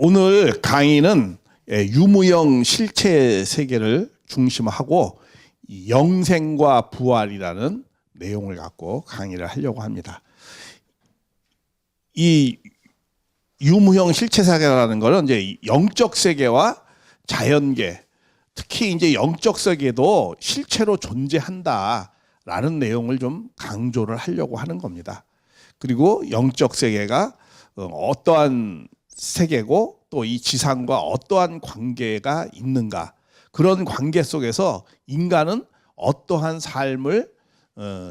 오늘 강의는 유무형 실체 세계를 중심하고 영생과 부활이라는 내용을 갖고 강의를 하려고 합니다. 이 유무형 실체 세계라는 것은 이제 영적 세계와 자연계, 특히 이제 영적 세계도 실체로 존재한다라는 내용을 좀 강조를 하려고 하는 겁니다. 그리고 영적 세계가 어떠한 세계고 또 이 지상과 어떠한 관계가 있는가, 그런 관계 속에서 인간은 어떠한 삶을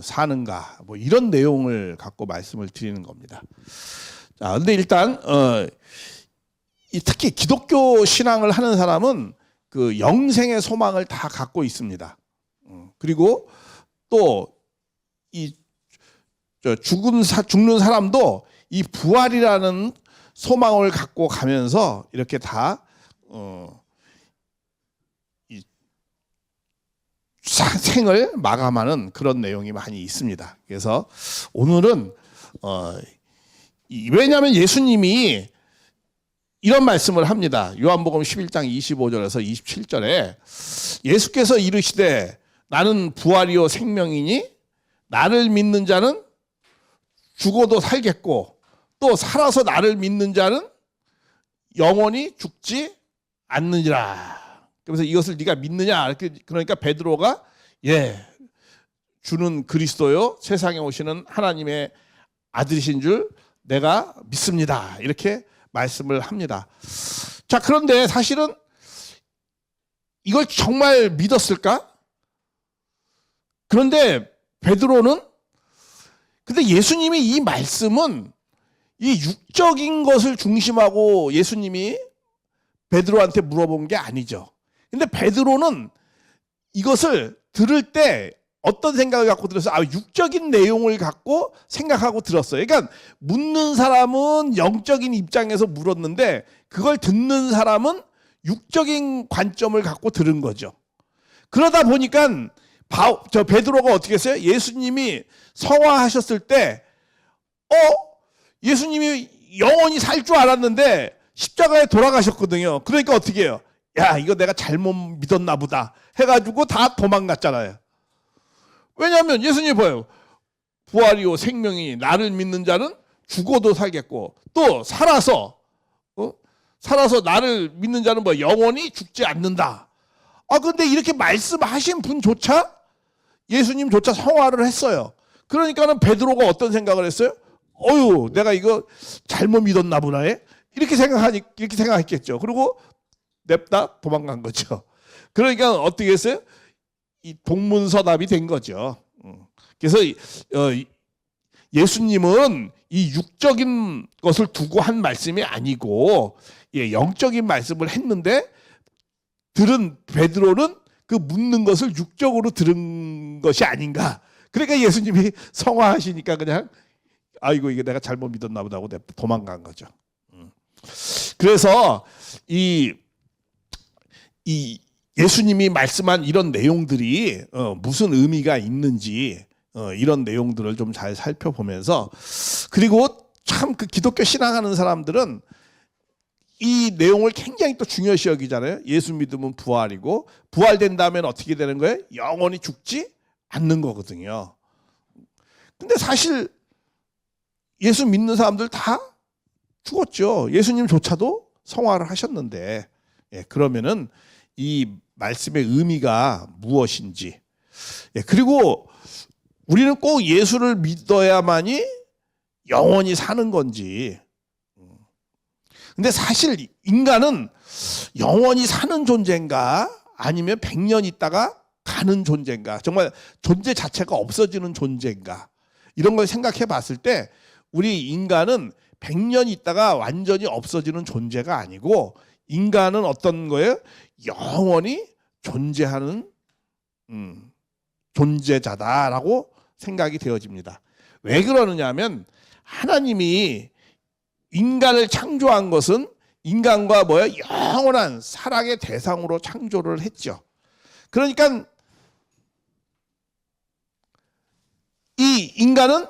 사는가, 뭐 이런 내용을 갖고 말씀을 드리는 겁니다. 자, 근데 일단 특히 기독교 신앙을 하는 사람은 그 영생의 소망을 다 갖고 있습니다. 그리고 또 이 죽는 사람도 이 부활이라는 소망을 갖고 가면서 이렇게 다 생을 마감하는 그런 내용이 많이 있습니다. 그래서 오늘은 왜냐하면 예수님이 이런 말씀을 합니다. 요한복음 11장 25절에서 27절에 예수께서 이르시되 나는 부활이요 생명이니 나를 믿는 자는 죽어도 살겠고 또 살아서 나를 믿는 자는 영원히 죽지 않느니라. 그래서 이것을 네가 믿느냐? 그러니까 베드로가 주는 그리스도요 세상에 오시는 하나님의 아들이신 줄 내가 믿습니다. 이렇게 말씀을 합니다. 자, 그런데 사실은 이걸 정말 믿었을까? 그런데 베드로는 근데 예수님이 이 말씀은 이 육적인 것을 중심하고 예수님이 베드로한테 물어본 게 아니죠. 근데 베드로는 이것을 들을 때 어떤 생각을 갖고 들었어요? 육적인 내용을 갖고 생각하고 들었어요. 그러니까 묻는 사람은 영적인 입장에서 물었는데 그걸 듣는 사람은 육적인 관점을 갖고 들은 거죠. 그러다 보니까 베드로가 어떻게 했어요? 예수님이 성화하셨을 때 예수님이 영원히 살 줄 알았는데 십자가에 돌아가셨거든요. 그러니까 어떻게 해요? 야, 이거 내가 잘못 믿었나 보다 해가지고 다 도망갔잖아요. 왜냐하면 예수님이 뭐예요? 부활이요 생명이 나를 믿는 자는 죽어도 살겠고 또 살아서 나를 믿는 자는 뭐 영원히 죽지 않는다. 근데 이렇게 말씀하신 분조차 예수님조차 성화를 했어요. 그러니까는 베드로가 어떤 생각을 했어요? 내가 이거 잘못 믿었나 보다. 이렇게 생각했겠죠. 그리고 냅다 도망간 거죠. 그러니까 어떻게 했어요? 이 동문서답이 된 거죠. 그래서 예수님은 이 육적인 것을 두고 한 말씀이 아니고 영적인 말씀을 했는데 들은 베드로는 그 묻는 것을 육적으로 들은 것이 아닌가. 그러니까 예수님이 성화하시니까 그냥 이거 내가 잘못 믿었나 보다 하고 도망간 거죠. 그래서 이 예수님이 말씀한 이런 내용들이 무슨 의미가 있는지 이런 내용들을 좀 잘 살펴보면서, 그리고 참 그 기독교 신앙하는 사람들은 이 내용을 굉장히 또 중요시 여기잖아요. 예수 믿으면 부활이고 부활된 다음에는 어떻게 되는 거예요? 영원히 죽지 않는 거거든요. 근데 사실 예수 믿는 사람들 다 죽었죠. 예수님조차도 성화를 하셨는데 그러면은 이 말씀의 의미가 무엇인지, 그리고 우리는 꼭 예수를 믿어야만이 영원히 사는 건지. 근데 사실 인간은 영원히 사는 존재인가 아니면 100년 있다가 가는 존재인가, 정말 존재 자체가 없어지는 존재인가, 이런 걸 생각해 봤을 때 우리 인간은 100년 있다가 완전히 없어지는 존재가 아니고 인간은 어떤 거예요? 영원히 존재하는 존재자다라고 생각이 되어집니다. 왜 그러느냐 하면 하나님이 인간을 창조한 것은 인간과 영원한 사랑의 대상으로 창조를 했죠. 그러니까 이 인간은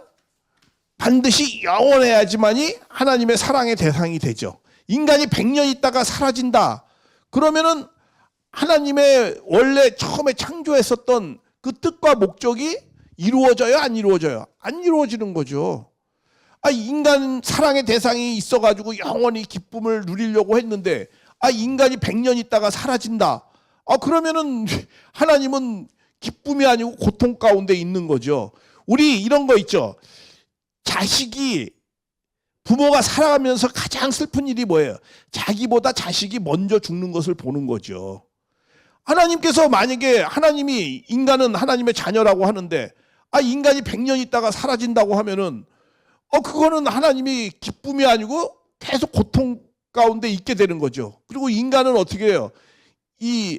반드시 영원해야지만이 하나님의 사랑의 대상이 되죠. 인간이 100년 있다가 사라진다. 그러면은 하나님의 원래 처음에 창조했었던 그 뜻과 목적이 이루어져요? 안 이루어져요? 안 이루어지는 거죠. 인간 사랑의 대상이 있어가지고 영원히 기쁨을 누리려고 했는데 인간이 100년 있다가 사라진다. 그러면은 하나님은 기쁨이 아니고 고통 가운데 있는 거죠. 우리 이런 거 있죠. 자식이 부모가 살아가면서 가장 슬픈 일이 뭐예요? 자기보다 자식이 먼저 죽는 것을 보는 거죠. 하나님께서 만약에 하나님이 인간은 하나님의 자녀라고 하는데 인간이 100년 있다가 사라진다고 하면은 그거는 하나님이 기쁨이 아니고 계속 고통 가운데 있게 되는 거죠. 그리고 인간은 어떻게 해요?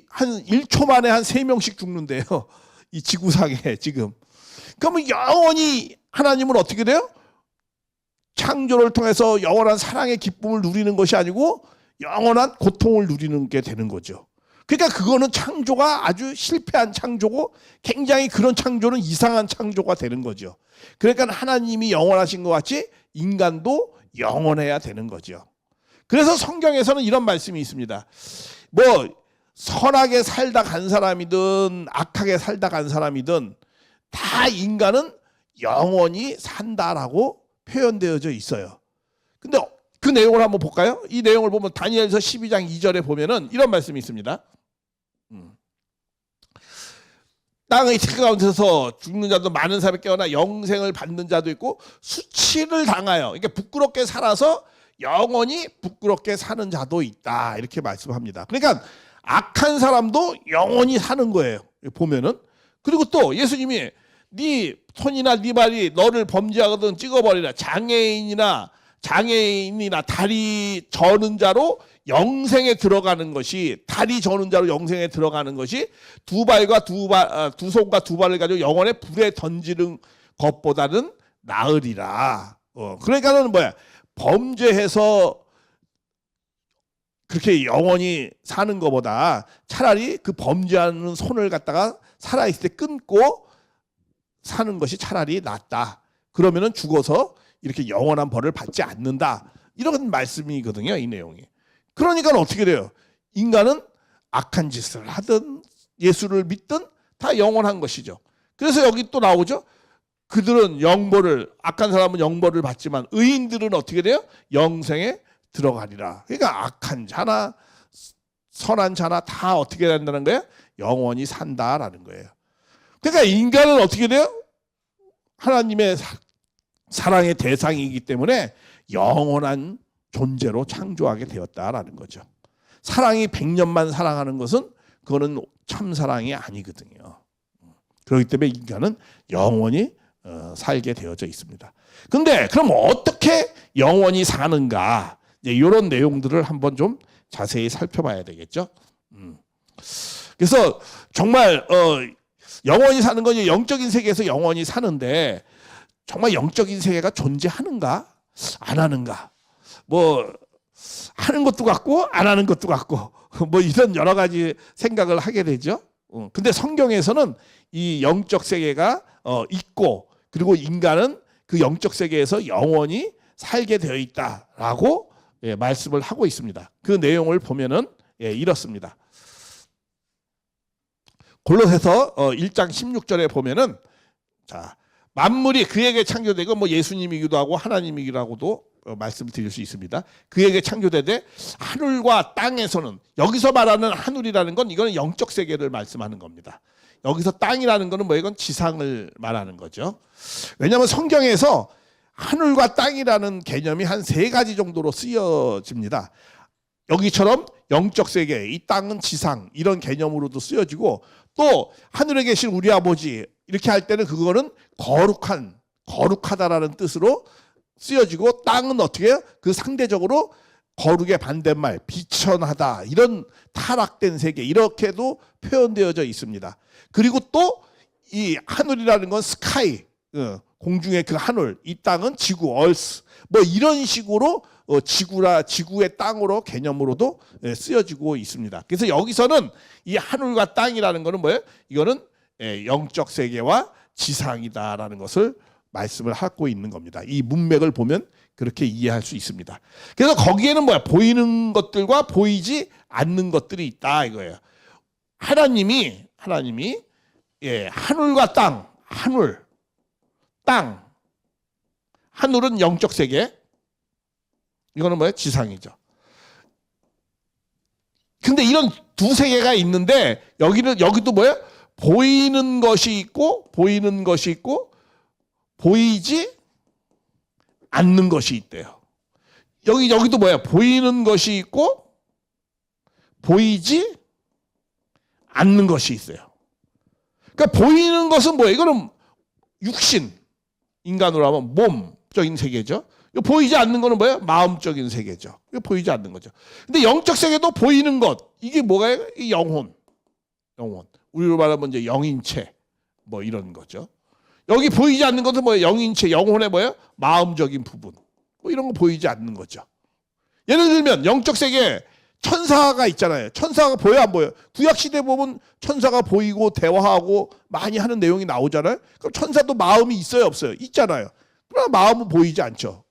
한 1초 만에 한 3명씩 죽는데요. 이 지구상에 지금. 그러면 영원히 하나님은 어떻게 돼요? 창조를 통해서 영원한 사랑의 기쁨을 누리는 것이 아니고 영원한 고통을 누리는 게 되는 거죠. 그러니까 그거는 창조가 아주 실패한 창조고 굉장히 그런 창조는 이상한 창조가 되는 거죠. 그러니까 하나님이 영원하신 것 같이 인간도 영원해야 되는 거죠. 그래서 성경에서는 이런 말씀이 있습니다. 뭐 선하게 살다 간 사람이든 악하게 살다 간 사람이든 다 인간은 영원히 산다라고 표현되어져 있어요. 근데 그 내용을 한번 볼까요? 이 내용을 보면 다니엘서 12장 2절에 보면은 이런 말씀이 있습니다. 땅의 태그 가운데서 죽는 자도 많은 사람이 깨어나 영생을 받는 자도 있고 수치를 당하여 그러니까 부끄럽게 살아서 영원히 부끄럽게 사는 자도 있다. 이렇게 말씀합니다. 그러니까 악한 사람도 영원히 사는 거예요. 보면은. 그리고 또 예수님이 네 손이나 네 발이 너를 범죄하거든 찍어버리라. 장애인이나 다리 저는 자로 영생에 들어가는 것이 다리 저는 자로 영생에 들어가는 것이 두 손과 두 발을 가지고 영원의 불에 던지는 것보다는 나으리라. 그러니까는 뭐야? 범죄해서 그렇게 영원히 사는 것보다 차라리 그 범죄하는 손을 갖다가 살아있을 때 끊고 사는 것이 차라리 낫다. 그러면은 죽어서 이렇게 영원한 벌을 받지 않는다. 이런 말씀이거든요, 이 내용이. 그러니까 어떻게 돼요? 인간은 악한 짓을 하든 예수를 믿든 다 영원한 것이죠. 그래서 여기 또 나오죠. 그들은 악한 사람은 영벌을 받지만 의인들은 어떻게 돼요? 영생에 들어가리라. 그러니까 악한 자나 선한 자나 다 어떻게 된다는 거예요? 영원히 산다라는 거예요. 그러니까 인간은 어떻게 돼요? 하나님의 사랑의 대상이기 때문에 영원한 존재로 창조하게 되었다라는 거죠. 사랑이 100년만 사랑하는 것은 그거는 참 사랑이 아니거든요. 그렇기 때문에 인간은 영원히 살게 되어져 있습니다. 근데 그럼 어떻게 영원히 사는가? 이런 내용들을 한번 좀 자세히 살펴봐야 되겠죠. 그래서 정말 영원히 사는 건 영적인 세계에서 영원히 사는데 정말 영적인 세계가 존재하는가? 안 하는가? 뭐 하는 것도 같고 안 하는 것도 같고 뭐 이런 여러 가지 생각을 하게 되죠. 근데 성경에서는 이 영적 세계가 있고 그리고 인간은 그 영적 세계에서 영원히 살게 되어 있다라고 말씀을 하고 있습니다. 그 내용을 보면은 이렇습니다. 골로새서 1장 16절에 보면은 자 만물이 그에게 창조되고 뭐 예수님이기도 하고 하나님이기라고도 말씀드릴 수 있습니다. 그에게 창조되되 하늘과 땅에서는 여기서 말하는 하늘이라는 건 이거는 영적 세계를 말씀하는 겁니다. 여기서 땅이라는 거는 뭐 이건 지상을 말하는 거죠. 왜냐하면 성경에서 하늘과 땅이라는 개념이 한 3가지 정도로 쓰여집니다. 여기처럼 영적 세계, 이 땅은 지상 이런 개념으로도 쓰여지고 또 하늘에 계신 우리 아버지 이렇게 할 때는 그거는 거룩하다라는 뜻으로 쓰여지고 땅은 어떻게 해요? 그 상대적으로 거룩의 반대말 비천하다 이런 타락된 세계 이렇게도 표현되어져 있습니다. 그리고 또 이 하늘이라는 건 스카이 공중의 그 하늘, 이 땅은 지구, 얼스 뭐 이런 식으로 지구의 땅으로 개념으로도 쓰여지고 있습니다. 그래서 여기서는 이 하늘과 땅이라는 거는 뭐예요? 이거는 영적 세계와 지상이다라는 것을 말씀을 하고 있는 겁니다. 이 문맥을 보면 그렇게 이해할 수 있습니다. 그래서 거기에는 뭐야? 보이는 것들과 보이지 않는 것들이 있다 이거예요. 하나님이 하늘과 땅, 땅, 하늘은 영적 세계, 이거는 뭐예요? 지상이죠. 근데 이런 두 세계가 있는데 여기도 뭐예요? 보이는 것이 있고 보이지 않는 것이 있대요. 여기도 뭐야? 보이는 것이 있고 보이지 않는 것이 있어요. 그러니까 보이는 것은 뭐예요? 이거는 육신, 인간으로 하면 몸적인 세계죠. 보이지 않는 거는 뭐예요? 마음적인 세계죠. 이거 보이지 않는 거죠. 근데 영적 세계도 보이는 것, 이게 뭐가요? 이 영혼. 우리로 말하면 이제 영인체, 뭐 이런 거죠. 여기 보이지 않는 것은 뭐예요? 영인체, 영혼의 뭐예요? 마음적인 부분. 뭐 이런 거 보이지 않는 거죠. 예를 들면 영적 세계에 천사가 있잖아요. 천사가 보여 안 보여? 구약 시대 보면 천사가 보이고 대화하고 많이 하는 내용이 나오잖아요. 그럼 천사도 마음이 있어요, 없어요? 있잖아요. 그러나 마음은 보이지 않죠.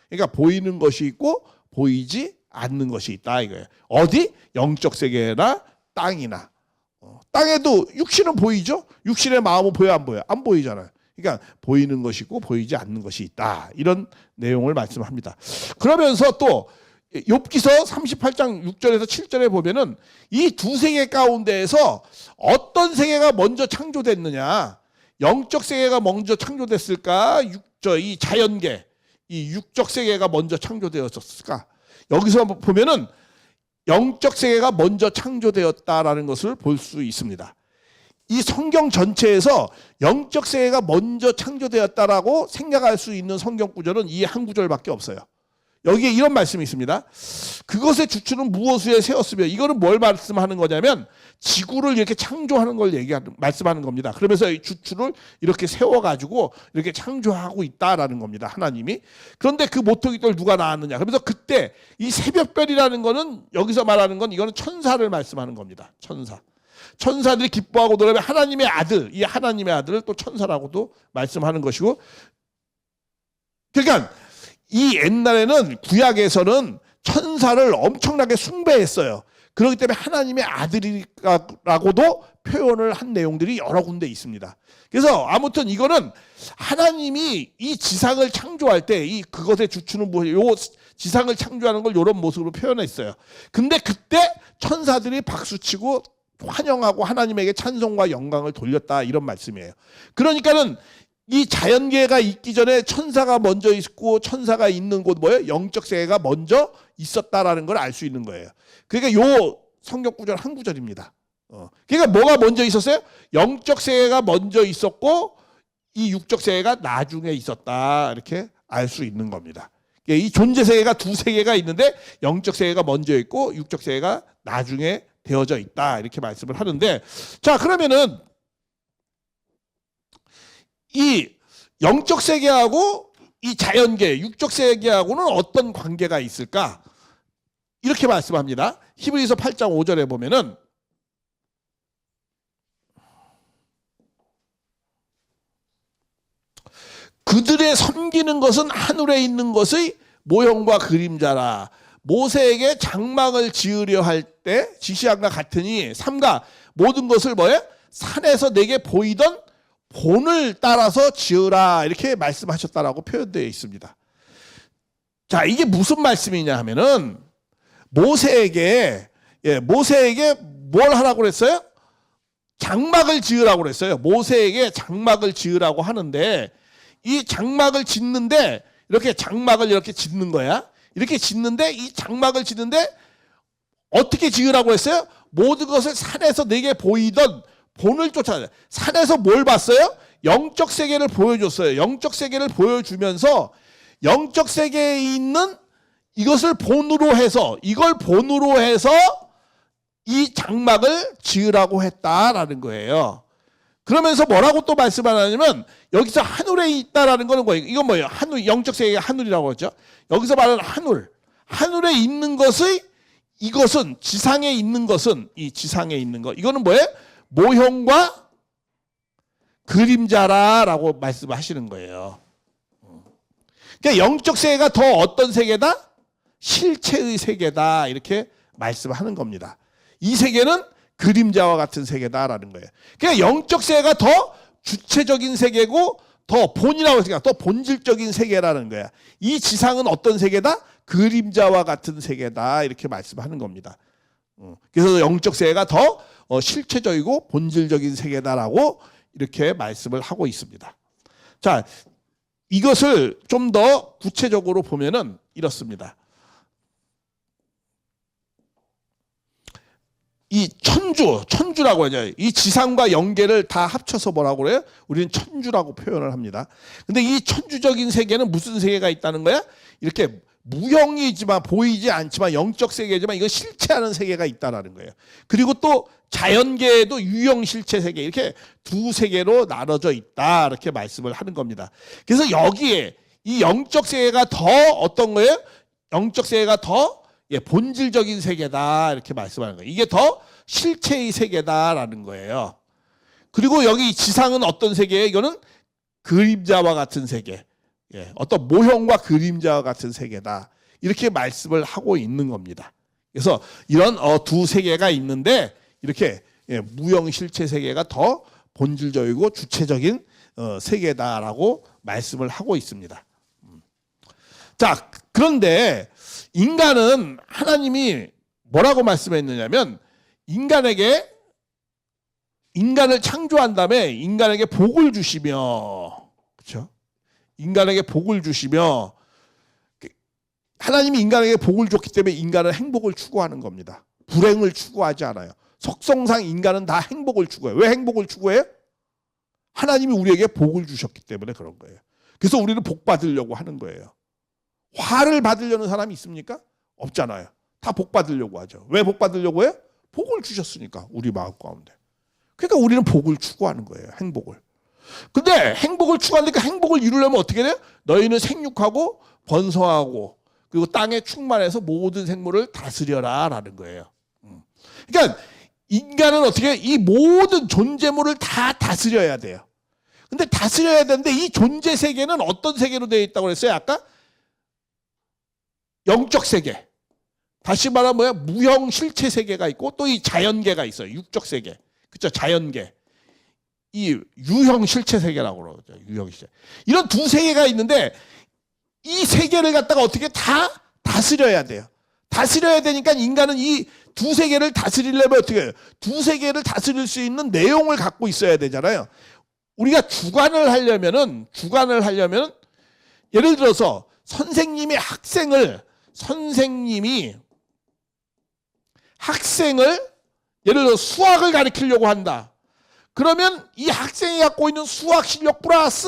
그러니까 보이는 것이 있고 보이지 않는 것이 있다 이거예요. 어디? 영적 세계나 땅이나. 땅에도 육신은 보이죠? 육신의 마음은 보여 안 보여? 안 보이잖아요. 그러니까 보이는 것이 있고 보이지 않는 것이 있다. 이런 내용을 말씀합니다. 그러면서 또 욥기서 38장 6절에서 7절에 보면은 이 두 세계 가운데에서 어떤 세계가 먼저 창조됐느냐? 영적 세계가 먼저 창조됐을까? 이 자연계, 이 육적 세계가 먼저 창조되었을까? 여기서 보면은 영적 세계가 먼저 창조되었다라는 것을 볼 수 있습니다. 이 성경 전체에서 영적 세계가 먼저 창조되었다라고 생각할 수 있는 성경 구절은 이 한 구절밖에 없어요. 여기에 이런 말씀이 있습니다. 그것의 주추는 무엇 위에 세웠으며, 이거는 뭘 말씀하는 거냐면 지구를 이렇게 창조하는 걸 말씀하는 겁니다. 그러면서 이 주추를 이렇게 세워가지고 이렇게 창조하고 있다라는 겁니다. 하나님이. 그런데 그 모퉁이돌 누가 낳았느냐? 그러면서 그때 이 새벽별이라는 거는 여기서 말하는 건 이거는 천사를 말씀하는 겁니다. 천사들이 기뻐하고 노래하면 하나님의 아들, 이 하나님의 아들을 또 천사라고도 말씀하는 것이고, 그러니까 이 옛날에는 구약에서는 천사를 엄청나게 숭배했어요. 그렇기 때문에 하나님의 아들이라고도 표현을 한 내용들이 여러 군데 있습니다. 그래서 아무튼 이거는 하나님이 이 지상을 창조할 때 이 그것의 주추는 뭐예요? 요 지상을 창조하는 걸 이런 모습으로 표현했어요. 근데 그때 천사들이 박수치고 환영하고 하나님에게 찬송과 영광을 돌렸다, 이런 말씀이에요. 그러니까는 이 자연계가 있기 전에 천사가 먼저 있고 천사가 있는 곳 뭐예요? 영적 세계가 먼저 있었다라는 걸 알 수 있는 거예요. 그러니까 요 성경 구절 한 구절입니다. 그러니까 뭐가 먼저 있었어요? 영적 세계가 먼저 있었고 이 육적 세계가 나중에 있었다, 이렇게 알 수 있는 겁니다. 이 존재 세계가 두 세계가 있는데 영적 세계가 먼저 있고 육적 세계가 나중에 되어져 있다, 이렇게 말씀을 하는데, 자 그러면은 이 영적 세계하고 이 자연계, 육적 세계하고는 어떤 관계가 있을까? 이렇게 말씀합니다. 히브리서 8장 5절에 보면은 그들의 섬기는 것은 하늘에 있는 것의 모형과 그림자라. 모세에게 장막을 지으려 할 때 지시한과 같으니 삼가 모든 것을 뭐예요? 산에서 내게 보이던 본을 따라서 지으라, 이렇게 말씀하셨다라고 표현되어 있습니다. 자, 이게 무슨 말씀이냐 하면은 모세에게 뭘 하라고 그랬어요? 장막을 지으라고 그랬어요. 모세에게 장막을 지으라고 하는데, 이 장막을 짓는데 이렇게 장막을 이렇게 짓는 거야. 이렇게 짓는데 이 장막을 짓는데 어떻게 지으라고 했어요? 모든 것을 산에서 내게 보이던 본을 쫓아내. 산에서 뭘 봤어요? 영적 세계를 보여줬어요. 영적 세계를 보여주면서 영적 세계에 있는 이것을 본으로 해서, 이걸 본으로 해서 이 장막을 지으라고 했다라는 거예요. 그러면서 뭐라고 또 말씀하냐면 여기서 하늘에 있다라는 거는 뭐예요? 이건 뭐예요? 하늘, 영적 세계가 하늘이라고 했죠. 여기서 말하는 하늘에 있는 것의, 이것은 지상에 있는 것은, 이 지상에 있는 것, 이거는 뭐예요? 모형과 그림자라라고 말씀하시는 거예요. 그러니까 영적 세계가 더 어떤 세계다? 실체의 세계다. 이렇게 말씀하는 겁니다. 이 세계는 그림자와 같은 세계다라는 거예요. 그러니까 영적 세계가 더 주체적인 세계고 더 본이라고 생각, 더 본질적인 세계라는 거야. 이 지상은 어떤 세계다? 그림자와 같은 세계다. 이렇게 말씀하는 겁니다. 그래서 영적 세계가 더 실체적이고 본질적인 세계다라고 이렇게 말씀을 하고 있습니다. 자, 이것을 좀 더 구체적으로 보면은 이렇습니다. 이 천주라고 하죠. 이 지상과 영계를 다 합쳐서 뭐라고 그래요? 우리는 천주라고 표현을 합니다. 근데 이 천주적인 세계는 무슨 세계가 있다는 거야? 이렇게 무형이지만 보이지 않지만 영적 세계지만 이건 실체하는 세계가 있다는 거예요. 그리고 또 자연계에도 유형 실체 세계 이렇게 두 세계로 나눠져 있다 이렇게 말씀을 하는 겁니다. 그래서 여기에 이 영적 세계가 더 어떤 거예요? 영적 세계가 더 본질적인 세계다 이렇게 말씀하는 거예요. 이게 더 실체의 세계다라는 거예요. 그리고 여기 지상은 어떤 세계예요? 이거는 그림자와 같은 세계. 어떤 모형과 그림자와 같은 세계다. 이렇게 말씀을 하고 있는 겁니다. 그래서 이런 두 세계가 있는데 이렇게 무형 실체 세계가 더 본질적이고 주체적인 세계다라고 말씀을 하고 있습니다. 자, 그런데 인간은 하나님이 뭐라고 말씀했느냐면 인간을 창조한 다음에 인간에게 복을 주시며, 그렇죠? 인간에게 복을 주시며 하나님이 인간에게 복을 줬기 때문에 인간은 행복을 추구하는 겁니다. 불행을 추구하지 않아요. 속성상 인간은 다 행복을 추구해요. 왜 행복을 추구해요? 하나님이 우리에게 복을 주셨기 때문에 그런 거예요. 그래서 우리는 복 받으려고 하는 거예요. 화를 받으려는 사람이 있습니까? 없잖아요. 다 복 받으려고 하죠. 왜 복 받으려고 해요? 복을 주셨으니까 우리 마음 가운데. 그러니까 우리는 복을 추구하는 거예요. 행복을. 근데 행복을 추구하니까 행복을 이루려면 어떻게 돼요? 너희는 생육하고 번성하고 그리고 땅에 충만해서 모든 생물을 다스려라 라는 거예요. 그러니까 인간은 어떻게 이 모든 존재물을 다 다스려야 돼요. 근데 다스려야 되는데 이 존재 세계는 어떤 세계로 되어 있다고 그랬어요? 아까 영적 세계. 다시 말하면 뭐야? 무형 실체 세계가 있고 또 이 자연계가 있어요. 육적 세계. 그렇죠? 자연계. 이 유형 실체 세계라고 그러죠. 유형 실체. 이런 두 세계가 있는데 이 세계를 갖다가 어떻게 다 다스려야 돼요. 다스려야 되니까 인간은 이 두 세계를 다스리려면 어떻게 해요? 두 세계를 다스릴 수 있는 내용을 갖고 있어야 되잖아요. 우리가 주관을 하려면은 예를 들어서 선생님이 학생을 예를 들어 수학을 가르치려고 한다. 그러면 이 학생이 갖고 있는 수학 실력 플러스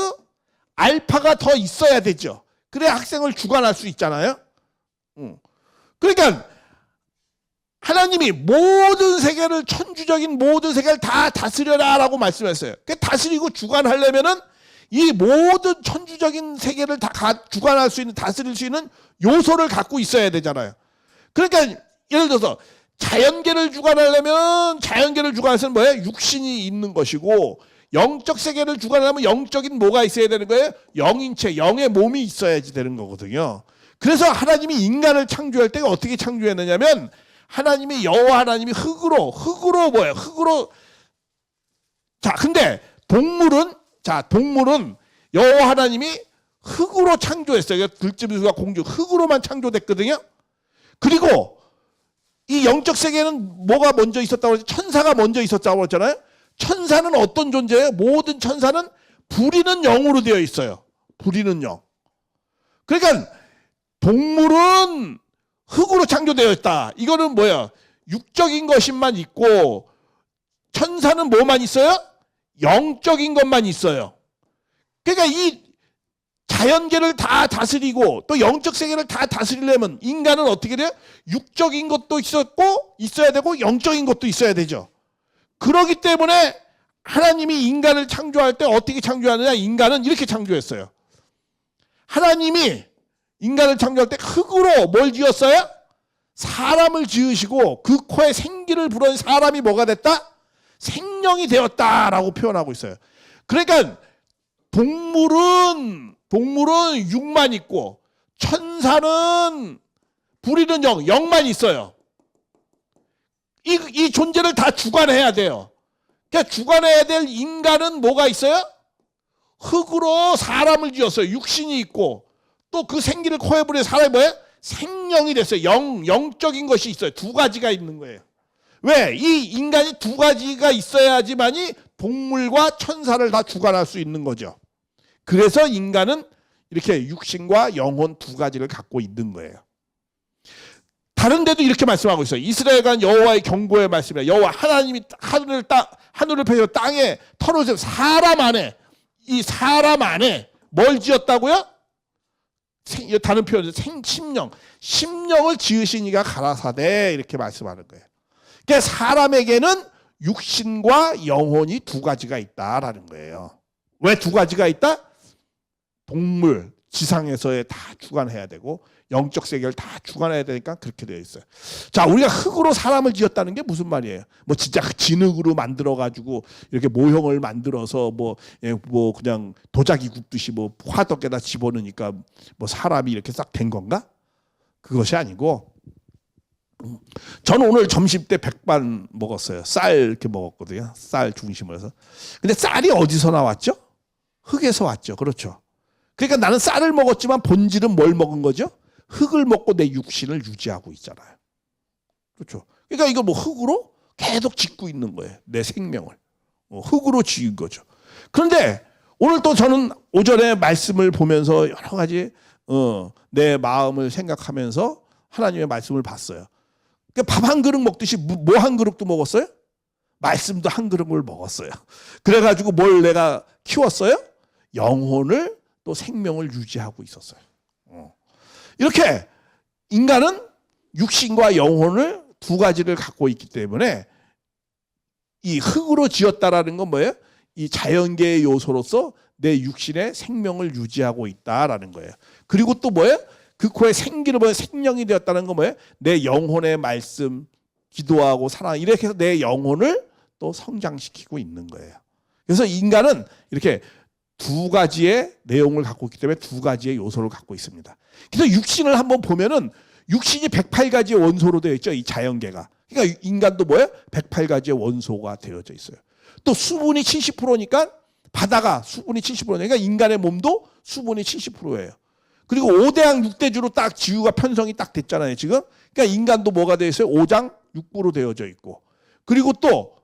알파가 더 있어야 되죠. 그래야 학생을 주관할 수 있잖아요. 그러니까 하나님이 모든 세계를 천주적인 모든 세계를 다 다스려라라고 말씀했어요. 다스리고 주관하려면은 이 모든 천주적인 세계를 다 주관할 수 있는 다스릴 수 있는 요소를 갖고 있어야 되잖아요. 그러니까 예를 들어서 자연계를 주관하려면 자연계를 주관해서는 뭐예요? 육신이 있는 것이고 영적 세계를 주관하려면 영적인 뭐가 있어야 되는 거예요? 영인체, 영의 몸이 있어야지 되는 거거든요. 그래서 하나님이 인간을 창조할 때가 어떻게 창조했느냐면 하나님이 여호와 하나님이 흙으로 뭐예요? 흙으로. 자, 근데 동물은 여호와 하나님이 흙으로 창조했어요. 들짐승과 공주 흙으로만 창조됐거든요. 그리고 이 영적 세계는 뭐가 먼저 있었다고 그랬죠? 천사가 먼저 있었다고 그랬잖아요. 천사는 어떤 존재예요? 모든 천사는 부리는 영으로 되어 있어요. 부리는 영. 그러니까 동물은 흙으로 창조되어 있다. 이거는 뭐야? 육적인 것만 있고 천사는 뭐만 있어요? 영적인 것만 있어요. 그러니까 이 자연계를 다 다스리고 또 영적 세계를 다 다스리려면 인간은 어떻게 돼요? 육적인 것도 있어야 되고 영적인 것도 있어야 되죠. 그렇기 때문에 하나님이 인간을 창조할 때 어떻게 창조하느냐? 인간은 이렇게 창조했어요. 하나님이 인간을 창조할 때 흙으로 뭘 지었어요? 사람을 지으시고 그 코에 생기를 불어낸 사람이 뭐가 됐다? 생명이 되었다라고 표현하고 있어요. 그러니까 동물은 동물은 육만 있고 천사는 부리는 영만 있어요. 이 존재를 다 주관해야 돼요. 그러니까 주관해야 될 인간은 뭐가 있어요? 흙으로 사람을 지었어요. 육신이 있고 또 그 생기를 코에 부려 사람이 뭐예요? 생명이 됐어요. 영적인 것이 있어요. 두 가지가 있는 거예요. 왜? 이 인간이 두 가지가 있어야지만이 동물과 천사를 다 주관할 수 있는 거죠. 그래서 인간은 이렇게 육신과 영혼 두 가지를 갖고 있는 거예요. 다른 데도 이렇게 말씀하고 있어요. 이스라엘 간 여호와의 경고의 말씀이에요. 여호와 하나님이 하늘을 펴서 땅에 털어서 사람 안에, 이 사람 안에 뭘 지었다고요? 다른 표현은 심령을 지으신 이가 가라사대 이렇게 말씀하는 거예요. 그러니까 사람에게는 육신과 영혼이 두 가지가 있다라는 거예요. 왜 두 가지가 있다? 동물, 지상에서의 다 주관해야 되고 영적 세계를 다 주관해야 되니까 그렇게 되어 있어요. 자, 우리가 흙으로 사람을 지었다는 게 무슨 말이에요? 뭐 진짜 진흙으로 만들어 가지고 이렇게 모형을 만들어서 뭐 그냥 도자기 굽듯이 뭐 화덕에다 집어넣으니까 뭐 사람이 이렇게 싹 된 건가? 그것이 아니고, 저는 오늘 점심 때 백반 먹었어요. 쌀 이렇게 먹었거든요. 쌀 중심으로 해서. 근데 쌀이 어디서 나왔죠? 흙에서 왔죠. 그렇죠. 그러니까 나는 쌀을 먹었지만 본질은 뭘 먹은 거죠? 흙을 먹고 내 육신을 유지하고 있잖아요. 그렇죠. 그러니까 이거 뭐 흙으로 계속 짓고 있는 거예요. 내 생명을. 흙으로 지은 거죠. 그런데 오늘 또 저는 오전에 말씀을 보면서 여러 가지 내 마음을 생각하면서 하나님의 말씀을 봤어요. 밥 한 그릇 먹듯이 뭐 한 그릇도 먹었어요? 말씀도 한 그릇을 먹었어요. 그래가지고 뭘 내가 키웠어요? 영혼을 또 생명을 유지하고 있었어요. 이렇게 인간은 육신과 영혼을 두 가지를 갖고 있기 때문에 이 흙으로 지었다라는 건 뭐예요? 이 자연계의 요소로서 내 육신의 생명을 유지하고 있다라는 거예요. 그리고 또 뭐예요? 그 코에 생기를 보여 생명이 되었다는 건 뭐예요? 내 영혼의 말씀, 기도하고 사랑, 이렇게 해서 내 영혼을 또 성장시키고 있는 거예요. 그래서 인간은 이렇게 두 가지의 내용을 갖고 있기 때문에 두 가지의 요소를 갖고 있습니다. 그래서 육신을 한번 보면은 육신이 108가지의 원소로 되어 있죠. 이 자연계가. 그러니까 인간도 뭐예요? 108가지의 원소가 되어져 있어요. 또 수분이 70%니까 바다가 수분이 70%니까 인간의 몸도 수분이 70%예요. 그리고 5대양 6대주로 딱 지구가 편성이 딱 됐잖아요, 지금. 그러니까 인간도 뭐가 되어 있어요? 5장 6부로 되어져 있고. 그리고 또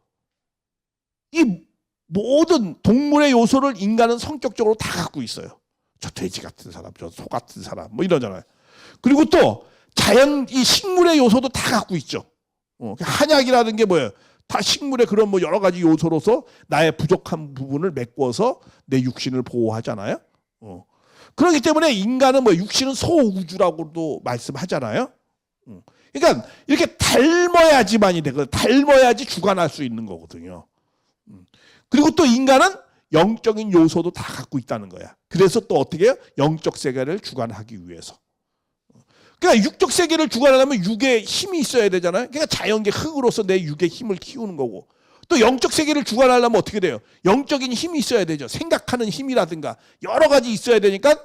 이 모든 동물의 요소를 인간은 성격적으로 다 갖고 있어요. 저 돼지 같은 사람, 저 소 같은 사람, 뭐 이러잖아요. 그리고 또 자연, 이 식물의 요소도 다 갖고 있죠. 한약이라는 게 뭐예요? 다 식물의 그런 뭐 여러 가지 요소로서 나의 부족한 부분을 메꿔서 내 육신을 보호하잖아요. 그렇기 때문에 인간은 뭐 육신은 소우주라고도 말씀하잖아요. 그러니까 이렇게 닮아야지만이 되거든요. 닮아야지 주관할 수 있는 거거든요. 그리고 또 인간은 영적인 요소도 다 갖고 있다는 거야. 그래서 또 어떻게 해요? 영적 세계를 주관하기 위해서. 그러니까 육적 세계를 주관하려면 육의 힘이 있어야 되잖아요. 그러니까 자연계 흙으로서 내 육의 힘을 키우는 거고. 또 영적 세계를 주관하려면 어떻게 돼요? 영적인 힘이 있어야 되죠. 생각하는 힘이라든가 여러 가지 있어야 되니까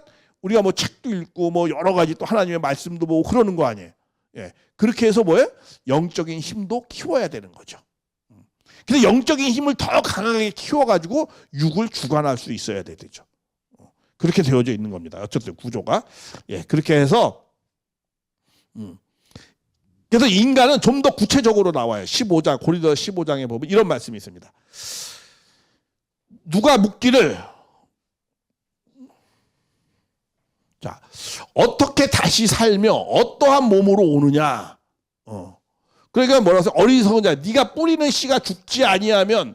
우리가 뭐 책도 읽고 뭐 여러 가지 또 하나님의 말씀도 보고 그러는 거 아니에요. 예. 그렇게 해서 뭐예요? 영적인 힘도 키워야 되는 거죠. 그래서 영적인 힘을 더 강하게 키워가지고 육을 주관할 수 있어야 되죠. 그렇게 되어져 있는 겁니다. 어쨌든 구조가. 예, 그렇게 해서 그래서 인간은 좀 더 구체적으로 나와요. 15장, 고린도서 15장에 보면 이런 말씀이 있습니다. 누가 묻기를, 자, 어떻게 다시 살며 어떠한 몸으로 오느냐. 그러니까 뭐라고 해서 어리석은 자, 네가 뿌리는 씨가 죽지 아니하면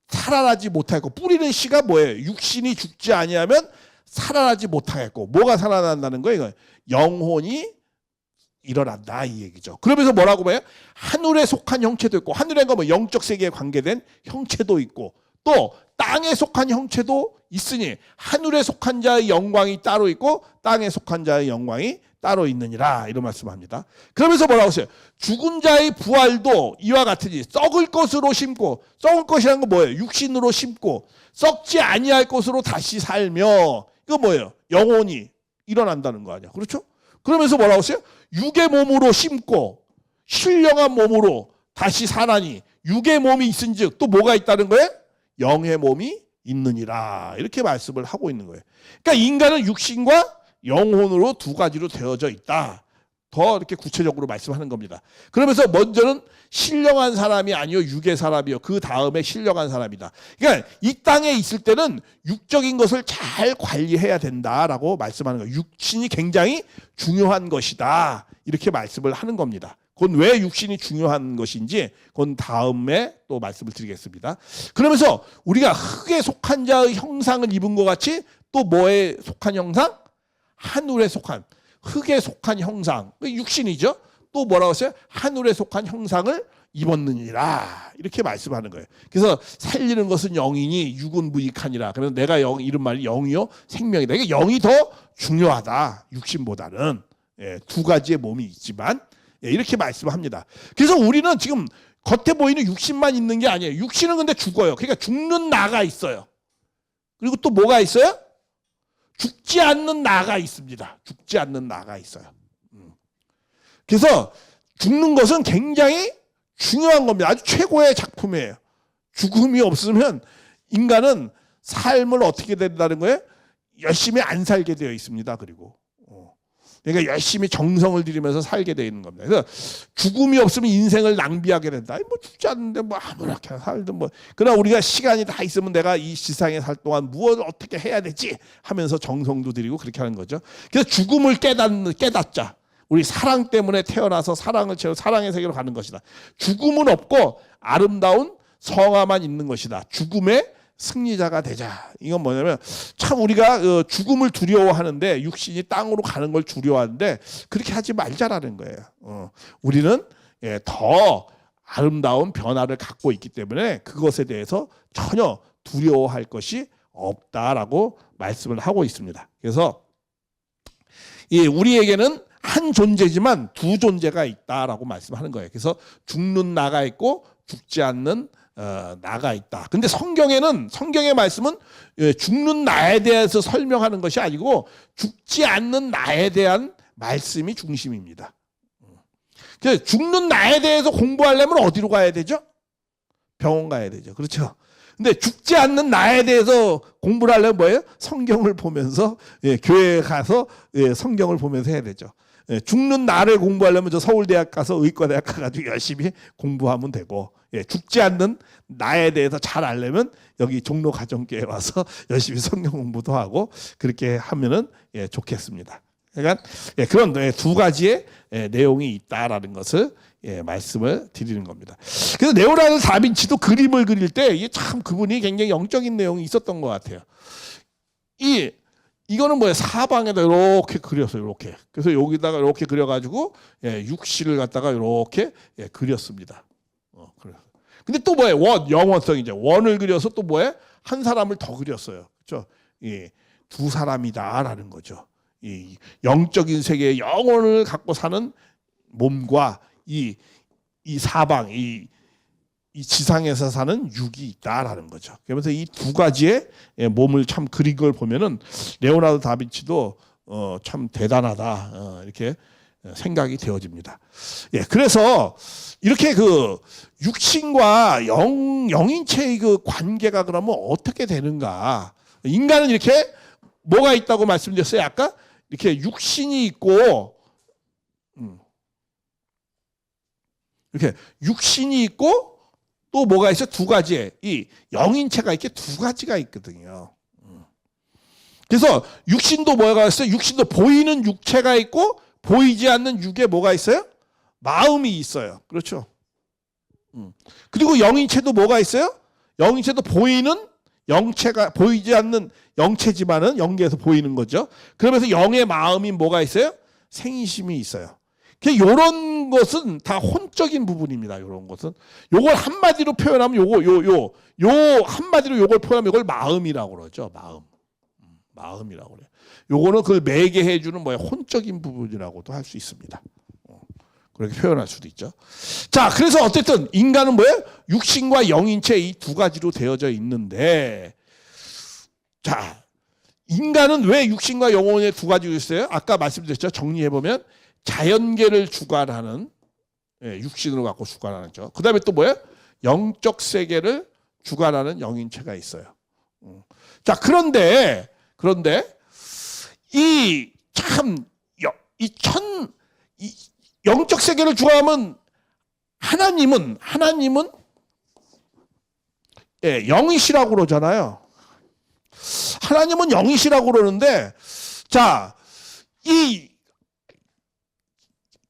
살아나지 못하겠고, 뿌리는 씨가 뭐예요? 육신이 죽지 아니하면 살아나지 못하겠고, 뭐가 살아난다는 거예요? 이거 영혼이 일어난다 이 얘기죠. 그러면서 뭐라고 봐요? 하늘에 속한 형체도 있고, 하늘에 뭐 영적 세계에 관계된 형체도 있고, 또 땅에 속한 형체도 있으니 하늘에 속한 자의 영광이 따로 있고 땅에 속한 자의 영광이 따로 있느니라, 이런 말씀합니다. 그러면서 뭐라고 했어요? 죽은 자의 부활도 이와 같으니 썩을 것으로 심고, 썩을 것이라는 건 뭐예요? 육신으로 심고 썩지 아니할 것으로 다시 살며, 이거 뭐예요? 영혼이 일어난다는 거 아니야. 그렇죠? 그러면서 뭐라고 했어요? 육의 몸으로 심고 신령한 몸으로 다시 사나니 육의 몸이 있은즉 또 뭐가 있다는 거예요? 영의 몸이 있느니라. 이렇게 말씀을 하고 있는 거예요. 그러니까 인간은 육신과 영혼으로 두 가지로 되어져 있다. 더 이렇게 구체적으로 말씀하는 겁니다. 그러면서 먼저는 신령한 사람이 아니요 육의 사람이요. 그 다음에 신령한 사람이다. 그러니까 이 땅에 있을 때는 육적인 것을 잘 관리해야 된다라고 말씀하는 거예요. 육신이 굉장히 중요한 것이다. 이렇게 말씀을 하는 겁니다. 그건 왜 육신이 중요한 것인지 그건 다음에 또 말씀을 드리겠습니다. 그러면서 우리가 흙에 속한 자의 형상을 입은 것 같이 또 뭐에 속한 형상? 하늘에 속한, 흙에 속한 형상, 육신이죠. 또 뭐라고 했어요? 하늘에 속한 형상을 입었느니라. 이렇게 말씀하는 거예요. 그래서 살리는 것은 영이니 육은 무익하니라. 그래서 내가 이런 말이 영이요 생명이다. 이게 영이 더 중요하다. 육신보다는. 두 가지의 몸이 있지만 이렇게 말씀합니다. 그래서 우리는 지금 겉에 보이는 육신만 있는 게 아니에요. 육신은 근데 죽어요. 그러니까 죽는 나가 있어요. 그리고 또 뭐가 있어요? 죽지 않는 나가 있습니다. 죽지 않는 나가 있어요. 그래서 죽는 것은 굉장히 중요한 겁니다. 아주 최고의 작품이에요. 죽음이 없으면 인간은 삶을 어떻게 된다는 거예요? 열심히 안 살게 되어 있습니다. 그리고 그러니까 열심히 정성을 들이면서 살게 되어 있는 겁니다. 그래서 죽음이 없으면 인생을 낭비하게 된다. 뭐 죽지 않는데 뭐 아무렇게나 살든 뭐. 그러나 우리가 시간이 다 있으면 내가 이 지상에 살 동안 무엇을 어떻게 해야 되지 하면서 정성도 들이고 그렇게 하는 거죠. 그래서 죽음을 깨닫자. 우리 사랑 때문에 태어나서 사랑을 채워 사랑의 세계로 가는 것이다. 죽음은 없고 아름다운 성화만 있는 것이다. 죽음의 승리자가 되자. 이건 뭐냐면 참 우리가 죽음을 두려워하는데 육신이 땅으로 가는 걸 두려워하는데 그렇게 하지 말자라는 거예요. 우리는 더 아름다운 변화를 갖고 있기 때문에 그것에 대해서 전혀 두려워할 것이 없다라고 말씀을 하고 있습니다. 그래서 우리에게는 한 존재지만 두 존재가 있다라고 말씀하는 거예요. 그래서 죽는 나가 있고 죽지 않는 나가 있다. 근데 성경의 말씀은 죽는 나에 대해서 설명하는 것이 아니고 죽지 않는 나에 대한 말씀이 중심입니다. 그래서 죽는 나에 대해서 공부하려면 어디로 가야 되죠? 병원 가야 되죠. 그렇죠? 근데 죽지 않는 나에 대해서 공부를 하려면 뭐예요? 성경을 보면서 교회에 가서 성경을 보면서 해야 되죠. 죽는 나를 공부하려면 저 서울대학 가서 의과대학 가가지고 열심히 공부하면 되고 죽지 않는 나에 대해서 잘 알려면 여기 종로 가정교회 와서 열심히 성경 공부도 하고 그렇게 하면은 좋겠습니다. 그러니까 그런 두 가지의 내용이 있다라는 것을 말씀을 드리는 겁니다. 그래서 레오나르도 다빈치도 그림을 그릴 때 이게 참 그분이 굉장히 영적인 내용이 있었던 것 같아요. 이거는 뭐예요? 사방에다 이렇게 그렸어요. 이렇게. 그래서 여기다가 이렇게 그려가지고 육신을 갖다가 이렇게 그렸습니다. 근데 또 뭐예요? 영원성이죠. 원을 그려서 또 뭐예요? 한 사람을 더 그렸어요. 그렇죠? 두 사람이다라는 거죠. 이 영적인 세계의 영혼을 갖고 사는 몸과 이 사방, 이 지상에서 사는 육이 있다라는 거죠. 그러면서 이 두 가지의 몸을 참 그린 걸 보면은 레오나르도 다빈치도 참 대단하다 이렇게 생각이 되어집니다. 그래서 이렇게 그 육신과 영인체의 그 관계가 그러면 어떻게 되는가? 인간은 이렇게 뭐가 있다고 말씀드렸어요? 아까 이렇게 육신이 있고 이렇게 육신이 있고 또 뭐가 있어? 두 가지의 이 영인체가 이렇게 두 가지가 있거든요. 그래서 육신도 뭐가 있어요? 육신도 보이는 육체가 있고 보이지 않는 육에 뭐가 있어요? 마음이 있어요. 그렇죠? 그리고 영인체도 뭐가 있어요? 영인체도 보이는 영체가 보이지 않는 영체지만은 영계에서 보이는 거죠. 그러면서 영의 마음이 뭐가 있어요? 생이심이 있어요. 이런 것은 다 혼적인 부분입니다. 이런 것은 요걸 한마디로 표현하면 요 한마디로 요걸 표현하면 이걸 마음이라고 그러죠. 마음이라고 그래요. 요거는 그걸 매개해 주는 뭐야 혼적인 부분이라고도 할 수 있습니다. 그렇게 표현할 수도 있죠. 자, 그래서 어쨌든 인간은 뭐예요? 육신과 영인체 이 두 가지로 되어져 있는데, 자, 인간은 왜 육신과 영혼의 두 가지가 있어요? 아까 말씀드렸죠. 정리해보면 자연계를 주관하는 육신으로 갖고 주관하는 죠. 그 다음에 또 뭐예요? 영적 세계를 주관하는 영인체가 있어요. 자, 그런데 이 영적 세계를 주관하면 하나님은 영이시라고 그러잖아요. 하나님은 영이시라고 그러는데, 자, 이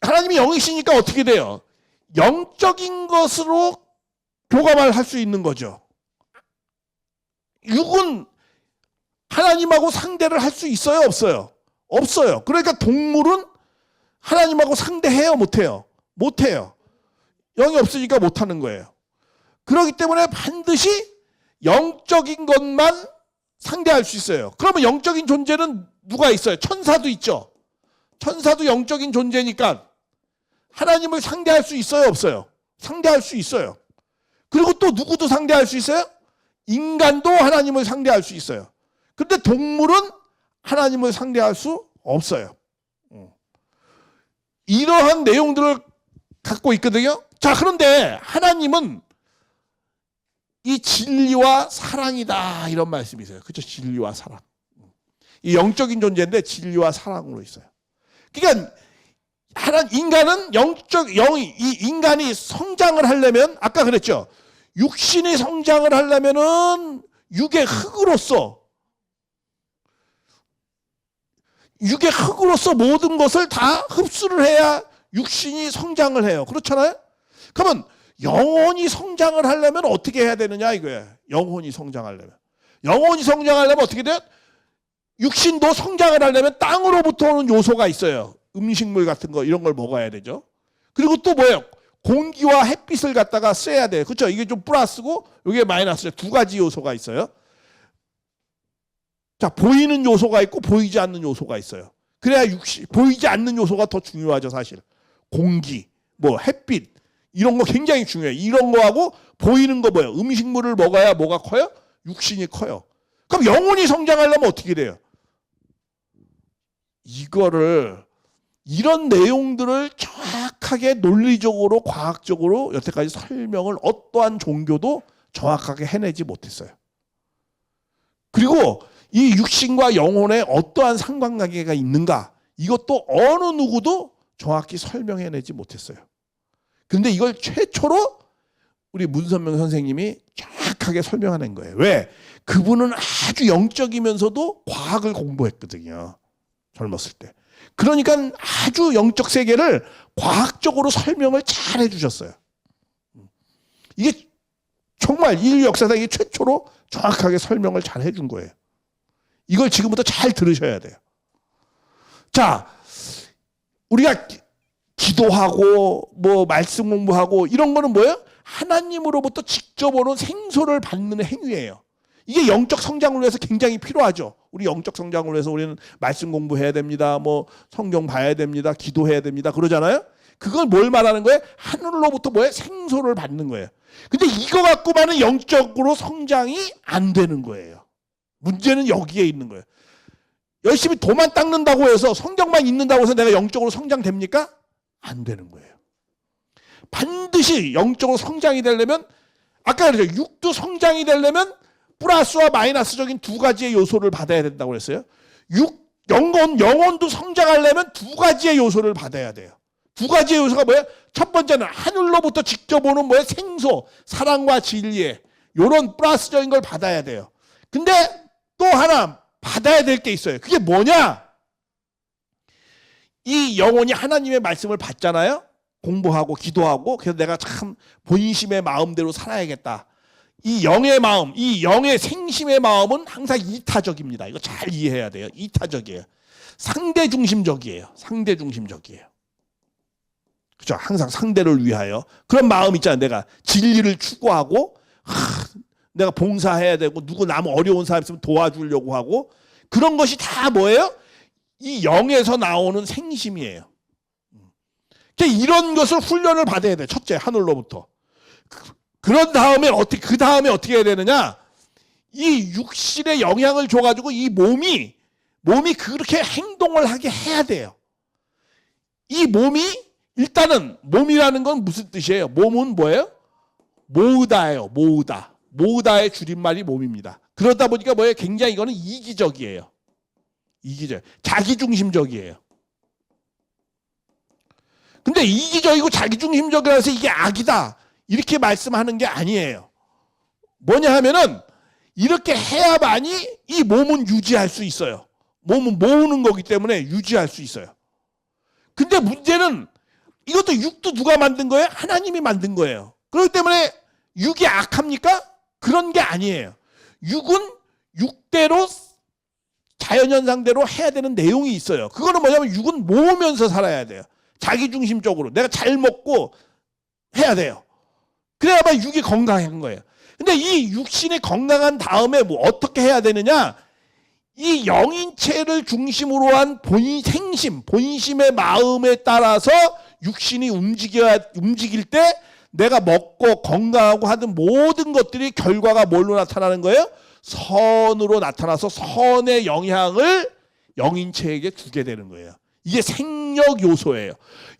하나님이 영이시니까 어떻게 돼요? 영적인 것으로 교감을 할 수 있는 거죠. 육은 하나님하고 상대를 할 수 있어요, 없어요? 없어요. 그러니까 동물은 하나님하고 상대해요, 못해요? 못해요. 영이 없으니까 못하는 거예요. 그렇기 때문에 반드시 영적인 것만 상대할 수 있어요. 그러면 영적인 존재는 누가 있어요? 천사도 있죠. 천사도 영적인 존재니까 하나님을 상대할 수 있어요, 없어요? 상대할 수 있어요. 그리고 또 누구도 상대할 수 있어요? 인간도 하나님을 상대할 수 있어요. 근데 동물은 하나님을 상대할 수 없어요. 이러한 내용들을 갖고 있거든요. 자, 그런데 하나님은 이 진리와 사랑이다, 이런 말씀이 있어요. 그렇죠? 진리와 사랑. 이 영적인 존재인데 진리와 사랑으로 있어요. 그러니까 인간은 이 인간이 성장을 하려면, 아까 그랬죠. 육신이 성장을 하려면은 육의 흙으로서 모든 것을 다 흡수를 해야 육신이 성장을 해요. 그렇잖아요? 그러면 영혼이 성장을 하려면 어떻게 해야 되느냐 이거예요. 영혼이 성장하려면 어떻게 돼요? 육신도 성장을 하려면 땅으로부터 오는 요소가 있어요. 음식물 같은 거, 이런 걸 먹어야 되죠. 그리고 또 뭐예요? 공기와 햇빛을 갖다가 쐬야 돼요. 그렇죠? 이게 좀 플러스고 이게 마이너스죠. 두 가지 요소가 있어요. 자, 보이는 요소가 있고 보이지 않는 요소가 있어요. 그래야 보이지 않는 요소가 더 중요하죠, 사실. 공기, 햇빛, 이런 거 굉장히 중요해요. 이런 거하고 보이는 거 뭐예요? 음식물을 먹어야 뭐가 커요? 육신이 커요. 그럼 영혼이 성장하려면 어떻게 돼요? 이런 내용들을 정확하게 논리적으로, 과학적으로 여태까지 설명을 어떠한 종교도 정확하게 해내지 못했어요. 그리고 이 육신과 영혼에 어떠한 상관관계가 있는가, 이것도 어느 누구도 정확히 설명해내지 못했어요. 근데 이걸 최초로 우리 문선명 선생님이 정확하게 설명해낸 거예요. 왜? 그분은 아주 영적이면서도 과학을 공부했거든요. 젊었을 때. 그러니까 아주 영적 세계를 과학적으로 설명을 잘 해주셨어요. 이게 정말 인류 역사상 이게 최초로 정확하게 설명을 잘 해준 거예요. 이걸 지금부터 잘 들으셔야 돼요. 자, 우리가 기도하고 말씀 공부하고 이런 거는 뭐예요? 하나님으로부터 직접 오는 생소를 받는 행위예요. 이게 영적 성장을 위해서 굉장히 필요하죠. 우리 영적 성장을 위해서 우리는 말씀 공부해야 됩니다. 성경 봐야 됩니다. 기도해야 됩니다. 그러잖아요. 그건 뭘 말하는 거예요? 하늘로부터 생소를 받는 거예요. 근데 이거 갖고만은 영적으로 성장이 안 되는 거예요. 문제는 여기에 있는 거예요. 열심히 도만 닦는다고 해서, 성경만 읽는다고 해서 내가 영적으로 성장됩니까? 안 되는 거예요. 반드시 영적으로 성장이 되려면, 아까 그랬죠. 육도 성장이 되려면 플러스와 마이너스적인 두 가지의 요소를 받아야 된다고 그랬어요. 영혼도 성장하려면 두 가지의 요소를 받아야 돼요. 두 가지의 요소가 뭐예요? 첫 번째는 하늘로부터 직접 오는 생소, 사랑과 진리의 이런 플러스적인 걸 받아야 돼요. 근데 또 하나 받아야 될 게 있어요. 그게 뭐냐? 이 영혼이 하나님의 말씀을 받잖아요. 공부하고 기도하고, 그래서 내가 참 본심의 마음대로 살아야겠다. 이 영의 마음, 이 영의 생심의 마음은 항상 이타적입니다. 이거 잘 이해해야 돼요. 이타적이에요. 상대중심적이에요. 그렇죠? 항상 상대를 위하여. 그런 마음 있잖아요. 내가 진리를 추구하고, 내가 봉사해야 되고, 누구 남 어려운 사람 있으면 도와주려고 하고, 그런 것이 다 뭐예요? 이 영에서 나오는 생심이에요. 이런 것을 훈련을 받아야 돼. 첫째, 하늘로부터. 그런 다음에 어떻게 해야 되느냐? 이 육신에 영향을 줘가지고 이 몸이 몸이 그렇게 행동을 하게 해야 돼요. 이 몸이 일단은 몸이라는 건 무슨 뜻이에요? 몸은 뭐예요? 모으다예요. 모으다. 모으다의 줄임말이 몸입니다. 그러다 보니까 뭐예요? 굉장히 이거는 이기적이에요. 이기적. 자기중심적이에요. 근데 이기적이고 자기중심적이라서 이게 악이다. 이렇게 말씀하는 게 아니에요. 뭐냐 하면은 이렇게 해야만이 이 몸은 유지할 수 있어요. 몸은 모으는 거기 때문에 유지할 수 있어요. 근데 문제는 이것도 육도 누가 만든 거예요? 하나님이 만든 거예요. 그렇기 때문에 육이 악합니까? 그런 게 아니에요. 육은 육대로 자연현상대로 해야 되는 내용이 있어요. 그거는 뭐냐면 육은 모으면서 살아야 돼요. 자기중심적으로 내가 잘 먹고 해야 돼요. 그래야만 육이 건강한 거예요. 근데 이 육신이 건강한 다음에 뭐 어떻게 해야 되느냐? 이 영인체를 중심으로 한 생심, 본심의 마음에 따라서 육신이 움직일 때 내가 먹고 건강하고 하는 모든 것들이 결과가 뭘로 나타나는 거예요? 선으로 나타나서 선의 영향을 영인체에게 주게 되는 거예요. 이게 생력 요소예요.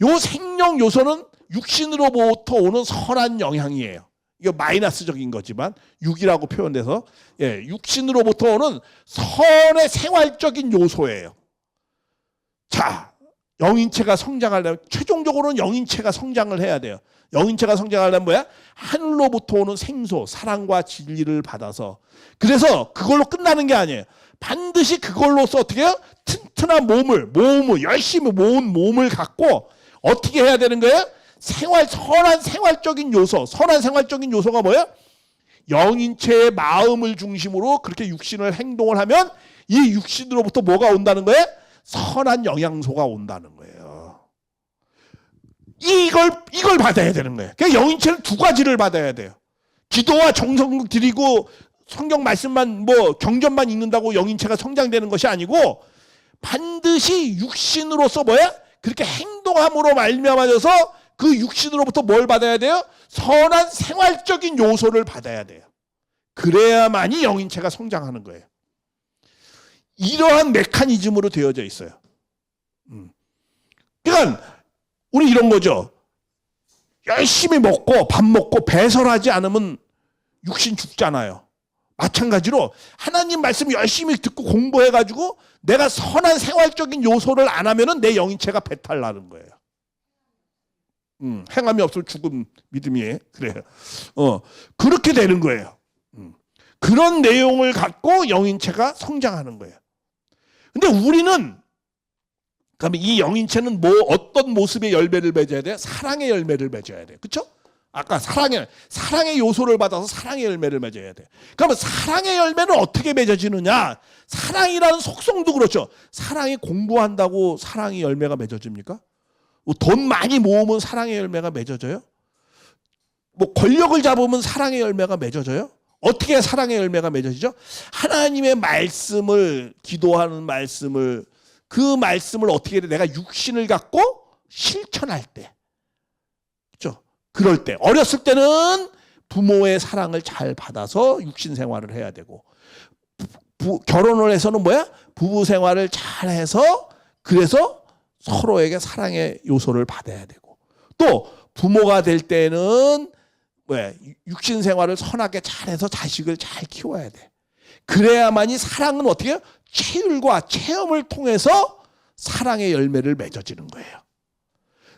요 생력 요소는 육신으로부터 오는 선한 영향이에요. 이거 마이너스적인 거지만 육이라고 표현돼서 육신으로부터 오는 선의 생활적인 요소예요. 자, 영인체가 성장하려면 최종적으로는 영인체가 성장을 해야 돼요. 영인체가 성장하려면 뭐야? 하늘로부터 오는 생소, 사랑과 진리를 받아서 그래서 그걸로 끝나는 게 아니에요. 반드시 그걸로서 어떻게 해요? 튼튼한 몸을 열심히 모은 몸을 갖고 어떻게 해야 되는 거예요? 선한 생활적인 요소가 뭐예요? 영인체의 마음을 중심으로 그렇게 육신을 행동을 하면 이 육신으로부터 뭐가 온다는 거예요? 선한 영양소가 온다는 거예요. 이걸 받아야 되는 거예요. 그러니까 영인체는 두 가지를 받아야 돼요. 기도와 정성을 드리고 성경 말씀만 경전만 읽는다고 영인체가 성장되는 것이 아니고 반드시 육신으로서 뭐야? 그렇게 행동함으로 말미암아서 그 육신으로부터 뭘 받아야 돼요? 선한 생활적인 요소를 받아야 돼요. 그래야만이 영인체가 성장하는 거예요. 이러한 메커니즘으로 되어져 있어요. 그러니까 우리 이런 거죠. 열심히 먹고 밥 먹고 배설하지 않으면 육신 죽잖아요. 마찬가지로 하나님 말씀 열심히 듣고 공부해가지고 내가 선한 생활적인 요소를 안 하면은 내 영인체가 배탈 나는 거예요. 행함이 없으면 죽음 믿음이에요. 그래요. 그렇게 되는 거예요. 그런 내용을 갖고 영인체가 성장하는 거예요. 근데 우리는 그러면 이 영인체는 어떤 모습의 열매를 맺어야 돼요? 사랑의 열매를 맺어야 돼요. 그렇죠? 아까 사랑의 요소를 받아서 사랑의 열매를 맺어야 돼요. 그러면 사랑의 열매는 어떻게 맺어지느냐? 사랑이라는 속성도 그렇죠. 사랑이 공부한다고 사랑의 열매가 맺어집니까? 돈 많이 모으면 사랑의 열매가 맺어져요? 권력을 잡으면 사랑의 열매가 맺어져요? 어떻게 사랑의 열매가 맺어지죠? 하나님의 말씀을, 기도하는 말씀을, 그 말씀을 어떻게 해야 돼? 내가 육신을 갖고 실천할 때. 그렇죠? 그럴 때. 어렸을 때는 부모의 사랑을 잘 받아서 육신 생활을 해야 되고, 결혼을 해서는 뭐야? 부부 생활을 잘 해서, 그래서 서로에게 사랑의 요소를 받아야 되고, 또 부모가 될 때는 육신 생활을 선하게 잘해서 자식을 잘 키워야 돼. 그래야만이 사랑은 어떻게 해요? 체율과 체험을 통해서 사랑의 열매를 맺어지는 거예요.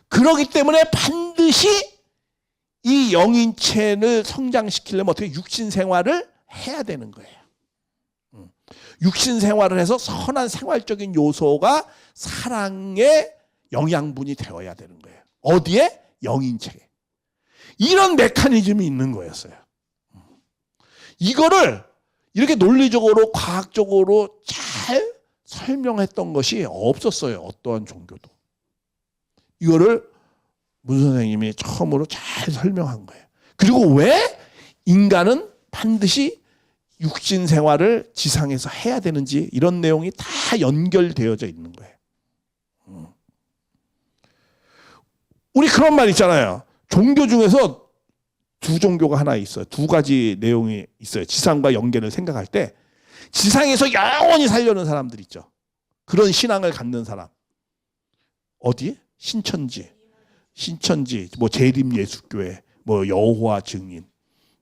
그렇기 때문에 반드시 이 영인체를 성장시키려면 어떻게 육신 생활을 해야 되는 거예요. 육신 생활을 해서 선한 생활적인 요소가 사랑의 영양분이 되어야 되는 거예요. 어디에? 영인체에. 이런 메커니즘이 있는 거였어요. 이거를 이렇게 논리적으로 과학적으로 잘 설명했던 것이 없었어요. 어떠한 종교도. 이거를 문 선생님이 처음으로 잘 설명한 거예요. 그리고 왜 인간은 반드시 육신 생활을 지상에서 해야 되는지 이런 내용이 다 연결되어져 있는 거예요. 우리 그런 말 있잖아요. 종교 중에서 두 종교가 하나 있어요. 두 가지 내용이 있어요. 지상과 연계를 생각할 때 지상에서 영원히 살려는 사람들 있죠. 그런 신앙을 갖는 사람. 어디? 신천지, 뭐 재림예수교회, 뭐 여호와 증인,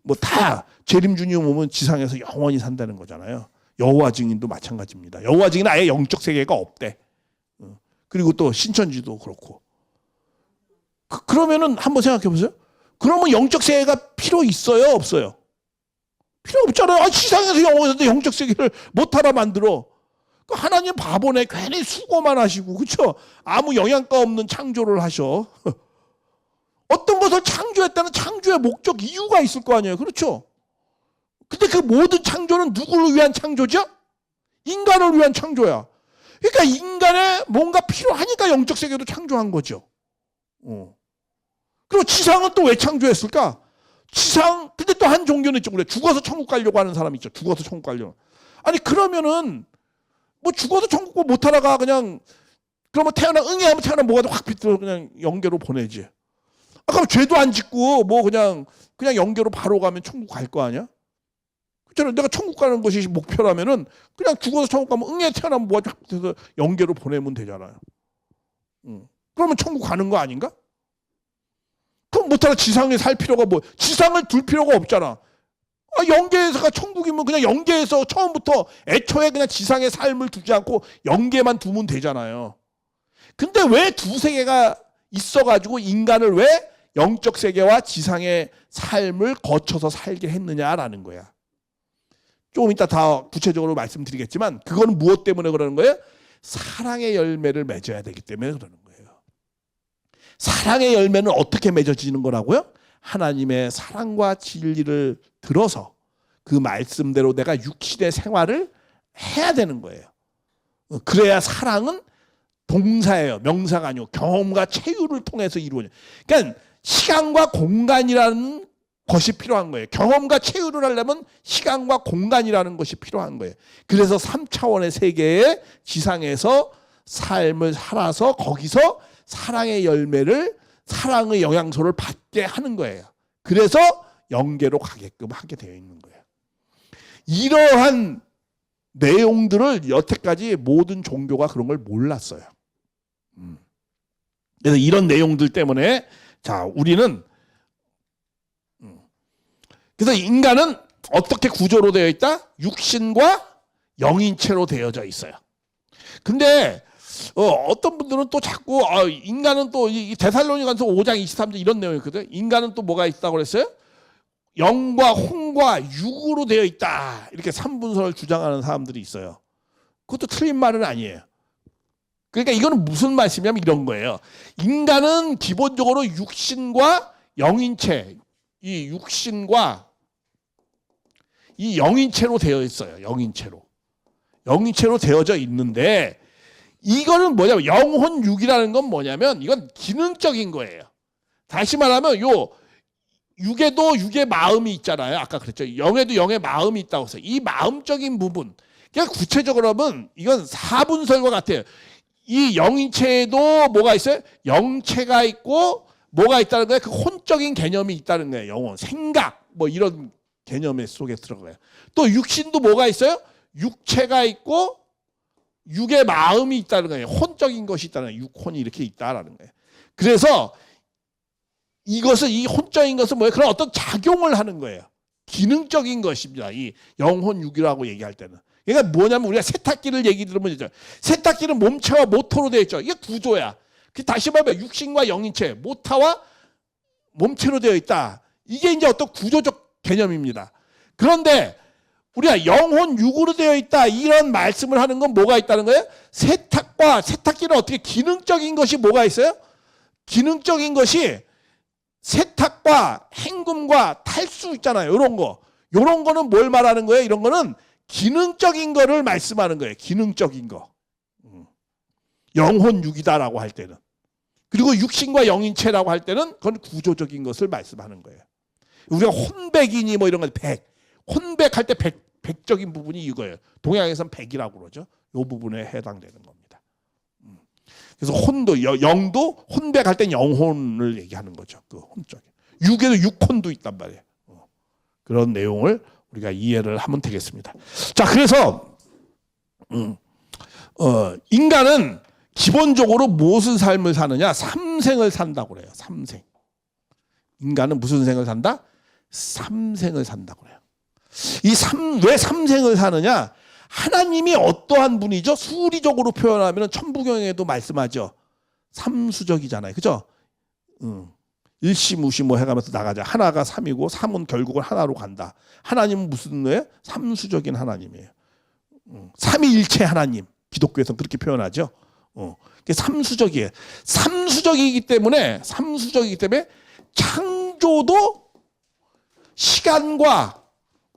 뭐 다 재림 주님 오면 지상에서 영원히 산다는 거잖아요. 여호와 증인도 마찬가지입니다. 여호와 증인은 아예 영적 세계가 없대. 그리고 또 신천지도 그렇고. 그러면은 한번 생각해 보세요. 그러면 영적 세계가 필요 있어요, 없어요? 필요 없잖아요. 지상에서 영원히 영적 세계를 못하라 만들어. 하나님 바보네. 괜히 수고만 하시고, 그렇죠? 아무 영양가 없는 창조를 하셔. 어떤 것을 창조했다는 창조의 목적, 이유가 있을 거 아니에요. 그렇죠? 근데 그 모든 창조는 누구를 위한 창조죠? 인간을 위한 창조야. 그러니까 인간에 뭔가 필요하니까 영적 세계도 창조한 거죠. 그리고 지상은 또 왜 창조했을까? 근데 또 한 종교는 있죠. 그래, 죽어서 천국 가려고 하는 사람 있죠. 죽어서 천국 가려고. 아니, 그러면은, 뭐 죽어도 천국 못 하다가 그냥, 그러면 응애하면 태어나면 뭐가 확 비틀어 그냥 영계로 보내지. 그럼 죄도 안 짓고, 뭐 그냥 영계로 바로 가면 천국 갈 거 아니야? 그렇잖아. 내가 천국 가는 것이 목표라면은 그냥 죽어서 천국 가면 응애 태어나면 뭐가 확 비틀어서 영계로 보내면 되잖아요. 그러면 천국 가는 거 아닌가? 그럼 못하나 지상에 살 필요가 지상을 둘 필요가 없잖아. 영계에서가 천국이면 그냥 영계에서 처음부터 애초에 그냥 지상의 삶을 두지 않고 영계만 두면 되잖아요. 근데 왜 두 세계가 있어가지고 인간을 왜 영적 세계와 지상의 삶을 거쳐서 살게 했느냐라는 거야. 조금 이따 다 구체적으로 말씀드리겠지만 그거는 무엇 때문에 그러는 거예요? 사랑의 열매를 맺어야 되기 때문에 그러는 거예요. 사랑의 열매는 어떻게 맺어지는 거라고요? 하나님의 사랑과 진리를 들어서 그 말씀대로 내가 육신의 생활을 해야 되는 거예요. 그래야 사랑은 동사예요. 명사가 아니고 경험과 체유를 통해서 이루어져요. 그러니까 시간과 공간이라는 것이 필요한 거예요. 경험과 체유를 하려면 시간과 공간이라는 것이 필요한 거예요. 그래서 3차원의 세계의 지상에서 삶을 살아서 거기서 사랑의 열매를, 사랑의 영양소를 받게 하는 거예요. 그래서 영계로 가게끔 하게 되어 있는 거예요. 이러한 내용들을 여태까지 모든 종교가 그런 걸 몰랐어요. 그래서 이런 내용들 때문에 우리는 그래서 인간은 어떻게 구조로 되어 있다? 육신과 영인체로 되어져 있어요. 근데 어떤 분들은 또 자꾸 인간은 또 이 데살로니가서 5장 23절 이런 내용이 있거든요. 인간은 또 뭐가 있다고 그랬어요? 영과 혼과 육으로 되어 있다. 이렇게 삼분선을 주장하는 사람들이 있어요. 그것도 틀린 말은 아니에요. 그러니까 이거는 무슨 말씀이냐면 이런 거예요. 인간은 기본적으로 육신과 영인체, 이 육신과 이 영인체로 되어 있어요. 영인체로 되어져 있는데 이거는 뭐냐면 영혼 육이라는 건 뭐냐면 이건 기능적인 거예요. 다시 말하면 요 육에도 육의 마음이 있잖아요. 아까 그랬죠. 영에도 영의 마음이 있다고 해서 이 마음적인 부분. 그냥 구체적으로 하면 이건 사분설과 같아요. 이 영인체에도 뭐가 있어요? 영체가 있고 뭐가 있다는 거예요? 그 혼적인 개념이 있다는 거예요. 영혼, 생각 뭐 이런 개념 속에 들어가요. 또 육신도 뭐가 있어요? 육체가 있고 육의 마음이 있다는 거예요. 혼적인 것이 있다는 거예요. 육혼이 이렇게 있다라는 거예요. 그래서 이것은 이 혼적인 것은 뭐예요? 그런 어떤 작용을 하는 거예요. 기능적인 것입니다. 이 영혼 육이라고 얘기할 때는. 그러니까 뭐냐면 우리가 세탁기를 얘기 들으면 있죠. 세탁기는 몸체와 모터로 되어 있죠. 이게 구조야. 다시 말하면 육신과 영인체, 모터와 몸체로 되어 있다. 이게 이제 어떤 구조적 개념입니다. 그런데 우리가 영혼 육으로 되어 있다 이런 말씀을 하는 건 뭐가 있다는 거예요? 세탁기는 어떻게 기능적인 것이 뭐가 있어요? 기능적인 것이 세탁과 헹굼과 탈수 있잖아요. 이런 거는 뭘 말하는 거예요? 이런 거는 기능적인 거를 말씀하는 거예요. 기능적인 거. 영혼 육이다라고 할 때는. 그리고 육신과 영인체라고 할 때는 그건 구조적인 것을 말씀하는 거예요. 우리가 혼백이니 뭐 이런 거 혼백할 때 백적인 부분이 이거예요. 동양에서는 백이라고 그러죠. 이 부분에 해당되는 겁니다. 그래서 영도 혼백할 땐 영혼을 얘기하는 거죠. 그 혼적인. 육에도 육혼도 있단 말이에요. 그런 내용을 우리가 이해를 하면 되겠습니다. 자, 그래서 인간은 기본적으로 무슨 삶을 사느냐? 삼생을 산다고 그래요. 삼생. 인간은 무슨 생을 산다? 삼생을 산다고 그래요. 왜 삼생을 사느냐? 하나님이 어떠한 분이죠? 수리적으로 표현하면 천부경에도 말씀하죠. 삼수적이잖아요. 그죠? 일시무시 뭐 해가면서 나가자. 하나가 삼이고 삼은 결국은 하나로 간다. 하나님은 무슨 뇌? 삼수적인 하나님이에요. 삼위일체 하나님. 기독교에서는 그렇게 표현하죠. 삼수적이에요. 삼수적이기 때문에 창조도 시간과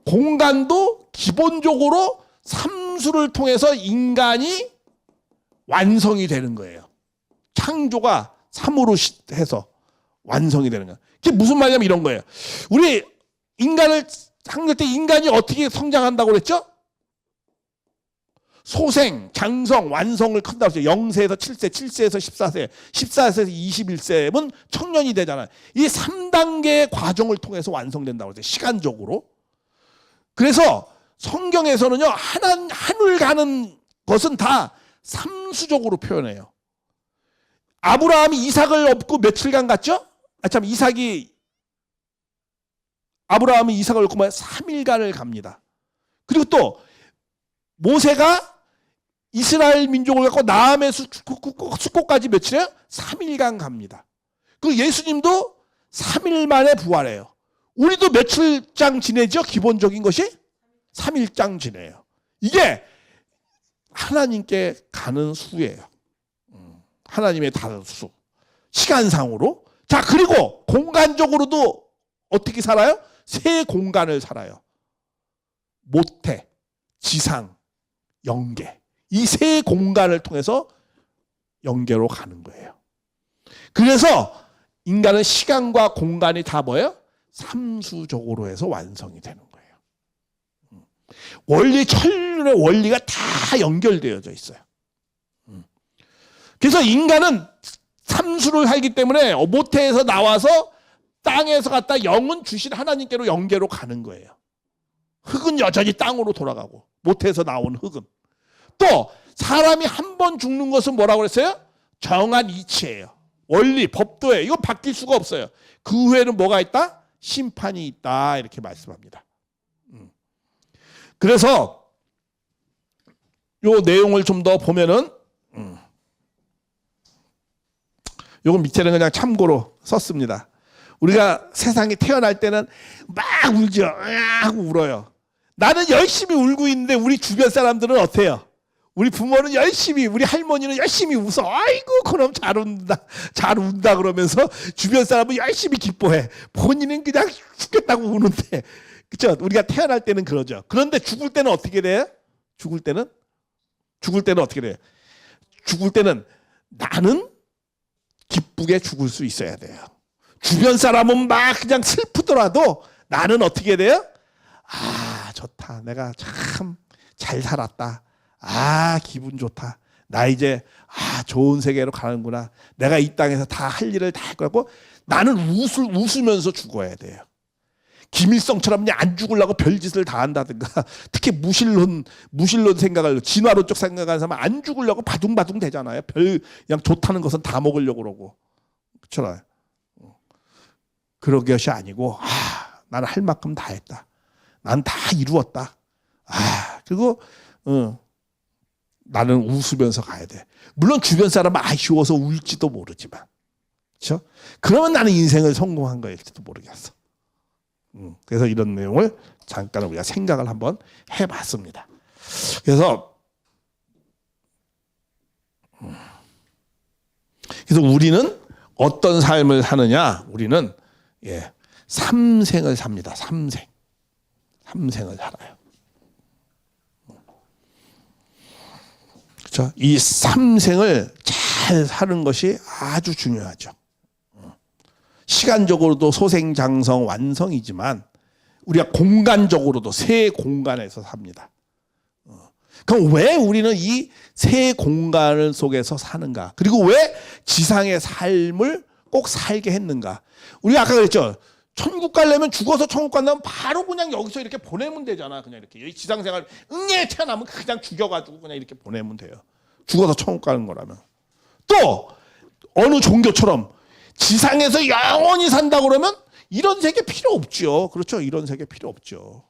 공간도 기본적으로 삼수를 통해서 인간이 완성이 되는 거예요. 창조가 삼으로 해서 완성이 되는 거예요. 그게 무슨 말이냐면 이런 거예요. 우리 인간을 창조할 때 인간이 어떻게 성장한다고 그랬죠? 소생, 장성, 완성을 큰다고 했죠. 0세에서 7세, 7세에서 14세, 14세에서 21세면 청년이 되잖아요. 이 3단계의 과정을 통해서 완성된다고 했어요. 시간적으로. 그래서 성경에서는요, 하늘 가는 것은 다 삼수적으로 표현해요. 아브라함이 이삭을 업고 며칠간 갔죠? 아브라함이 이삭을 업고 3일간을 갑니다. 그리고 또 모세가 이스라엘 민족을 갖고 나함의 숫곳까지 며칠이에요? 3일간 갑니다. 그리고 예수님도 3일 만에 부활해요. 우리도 며칠장 지내죠? 기본적인 것이 3일장 지내요. 이게 하나님께 가는 수예요. 하나님의 다른 수. 시간상으로. 자, 그리고 공간적으로도 어떻게 살아요? 세 공간을 살아요. 모태, 지상, 영계. 이 세 공간을 통해서 영계로 가는 거예요. 그래서 인간은 시간과 공간이 다 뭐예요? 삼수적으로 해서 완성이 되는 거예요. 천륜의 원리가 다 연결되어져 있어요. 그래서 인간은 삼수를 하기 때문에 모태에서 나와서 땅에서 갔다 영은 주신 하나님께로 영계로 가는 거예요. 흙은 여전히 땅으로 돌아가고, 모태에서 나온 흙은. 또 사람이 한 번 죽는 것은 뭐라고 그랬어요? 정한 이치예요. 원리, 법도예요. 이거 바뀔 수가 없어요. 그 후에는 뭐가 있다? 심판이 있다. 이렇게 말씀합니다. 그래서 요 내용을 좀 더 보면은 요건 밑에는 그냥 참고로 썼습니다. 우리가 세상에 태어날 때는 막 울죠. 하고 울어요. 나는 열심히 울고 있는데 우리 주변 사람들은 어때요? 우리 부모는 열심히, 우리 할머니는 열심히 웃어. 아이고, 그럼 잘 운다 그러면서 주변 사람은 열심히 기뻐해. 본인은 그냥 죽겠다고 우는데. 그렇죠? 우리가 태어날 때는 그러죠. 그런데 죽을 때는 어떻게 돼요? 죽을 때는 어떻게 돼요? 죽을 때는 나는 기쁘게 죽을 수 있어야 돼요. 주변 사람은 막 그냥 슬프더라도 나는 어떻게 돼요? 아, 좋다. 내가 참 잘 살았다. 아, 기분 좋다. 나 이제 좋은 세계로 가는구나. 내가 이 땅에서 다 할 일을 다 할 거고 나는 웃으면서 죽어야 돼요. 김일성처럼 그냥 안 죽으려고 별짓을 다 한다든가, 특히 무신론 생각을, 진화론 쪽 생각하는 사람은 안 죽으려고 바둥바둥 되잖아요. 그냥 좋다는 것은 다 먹으려고 그러고. 그렇잖아요. 그런 것이 아니고, 나는 할 만큼 다 했다. 난 다 이루었다. 그리고, 나는 웃으면서 가야 돼. 물론 주변 사람은 아쉬워서 울지도 모르지만. 그렇죠? 그러면 나는 인생을 성공한 거일지도 모르겠어. 그래서 이런 내용을 잠깐 우리가 생각을 한번 해봤습니다. 그래서 우리는 어떤 삶을 사느냐? 우리는 삼생을 삽니다. 삼생을 살아요. 그렇죠? 이 삼생을 잘 사는 것이 아주 중요하죠. 시간적으로도 소생장성 완성이지만 우리가 공간적으로도 세 공간에서 삽니다. 그럼 왜 우리는 이 세 공간 속에서 사는가? 그리고 왜 지상의 삶을 꼭 살게 했는가? 우리가 아까 그랬죠. 천국 가려면 죽어서 천국 간다면 바로 그냥 여기서 이렇게 보내면 되잖아. 그냥 이렇게 지상생활 응애 태어나면 그냥 죽여가지고 그냥 이렇게 보내면 돼요. 죽어서 천국 가는 거라면. 또 어느 종교처럼 지상에서 영원히 산다 그러면 이런 세계 필요 없죠. 그렇죠? 이런 세계 필요 없죠.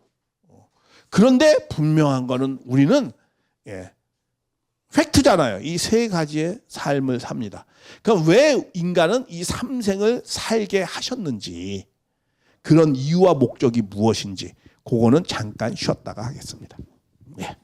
그런데 분명한 거는 우리는 팩트잖아요. 이 세 가지의 삶을 삽니다. 그럼 왜 인간은 이 삼생을 살게 하셨는지, 그런 이유와 목적이 무엇인지 그거는 잠깐 쉬었다가 하겠습니다. 예.